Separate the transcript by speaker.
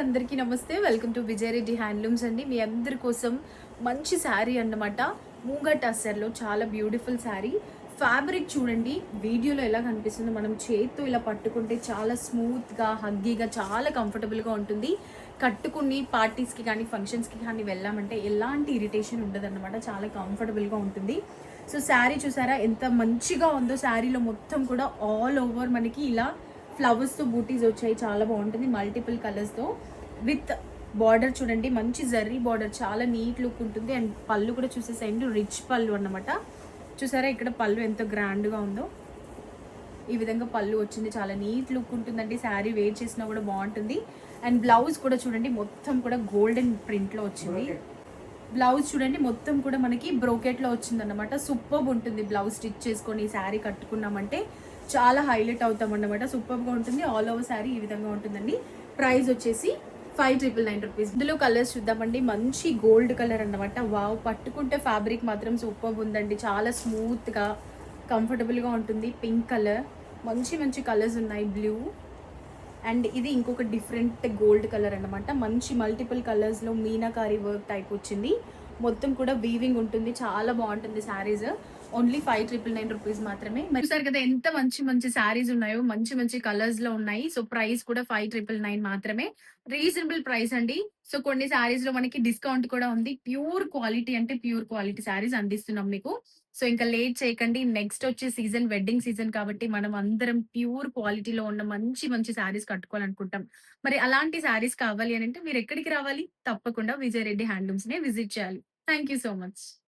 Speaker 1: అందరికీ నమస్తే. Welcome to Vijaya Reddy handlooms అండి. మీ అందరి కోసం మంచి శారీ అన్నమాట. మూంగా టస్సర్‌లో చాలా బ్యూటిఫుల్ శారీ. ఫ్యాబ్రిక్ చూడండి. వీడియోలో ఎలా కనిపిస్తుందో మనం చేత్తో ఇలా పట్టుకుంటే చాలా స్మూత్‌గా, హగ్గీగా చాలా కంఫర్టబుల్‌గా ఉంటుంది. కట్టుకుని పార్టీస్‌కి కానీ, ఫంక్షన్స్‌కి కానీ వెళ్ళామంటే ఎలాంటి ఇరిటేషన్ ఉండదన్నమాట. చాలా కంఫర్టబుల్‌గా ఉంటుంది. సో శారీ చూసారా ఎంత మంచిగా ఉందో. శారీలో మొత్తం కూడా ఆల్ ఓవర్ మనకి ఇలా ఫ్లవర్స్‌తో బూటీస్ వచ్చాయి. చాలా బాగుంటుంది. మల్టిపుల్ కలర్స్‌తో విత్ బార్డర్ చూడండి. మంచి జర్రీ బార్డర్ చాలా నీట్ లుక్ ఉంటుంది. అండ్ పళ్ళు కూడా చూసేసేయండి. రిచ్ పళ్ళు అన్నమాట. చూసారా ఇక్కడ పళ్ళు ఎంత గ్రాండ్‌గా ఉందో. ఈ విధంగా పళ్ళు వచ్చింది. చాలా నీట్ లుక్ ఉంటుందండి. శారీ వేర్ చేసినా కూడా బాగుంటుంది. అండ్ బ్లౌజ్ కూడా చూడండి మొత్తం కూడా గోల్డెన్ ప్రింట్‌లో వచ్చింది. బ్లౌజ్ చూడండి మొత్తం కూడా మనకి బ్రోకెట్లో వచ్చిందన్నమాట. సూపర్బ్ ఉంటుంది. బ్లౌజ్ స్టిచ్ చేసుకొని ఈ శారీ కట్టుకున్నామంటే చాలా హైలైట్ అవుతాం అన్నమాట. సూపర్గా ఉంటుంది. ఆల్ ఓవర్ శారీ ఈ విధంగా ఉంటుందండి. ప్రైస్ వచ్చేసి 5999 రూపీస్. ఇందులో కలర్స్ చూద్దామండి. మంచి గోల్డ్ కలర్ అన్నమాట. వావ్, పట్టుకుంటే ఫ్యాబ్రిక్ మాత్రం సూపర్గా ఉందండి. చాలా స్మూత్గా కంఫర్టబుల్గా ఉంటుంది. పింక్ కలర్, మంచి మంచి కలర్స్ ఉన్నాయి. బ్లూ అండ్ ఇది ఇంకొక డిఫరెంట్ గోల్డ్ కలర్ అన్నమాట. మంచి మల్టిపుల్ కలర్స్లో మీనాకారి వర్క్ టైప్ వచ్చింది. మొత్తం కూడా వీవింగ్ ఉంటుంది. చాలా బాగుంటుంది శారీస్. ఓన్లీ 5999 రూపీస్ మాత్రమే. మరి చూసారు కదా ఎంత మంచి మంచి శారీస్ ఉన్నాయో. మంచి మంచి కలర్స్ లో ఉన్నాయి. సో ప్రైస్ కూడా 5999 మాత్రమే. రీజనబుల్ ప్రైస్ అండి. సో కొన్ని శారీస్ లో మనకి డిస్కౌంట్ కూడా ఉంది. ప్యూర్ క్వాలిటీ అంటే ప్యూర్ క్వాలిటీ శారీస్ అందిస్తున్నాం మీకు. సో ఇంకా లేట్ చేయకండి. నెక్స్ట్ వచ్చే సీజన్ వెడ్డింగ్ సీజన్ కాబట్టి మనం అందరం ప్యూర్ క్వాలిటీలో ఉన్న మంచి మంచి శారీస్ కట్టుకోవాలనుకుంటాం. మరి అలాంటి శారీస్ కావాలి అని అంటే మీరు ఎక్కడికి రావాలి? తప్పకుండా విజయరెడ్డి హ్యాండ్లూమ్స్ నే విజిట్ చేయాలి. Thank you so much.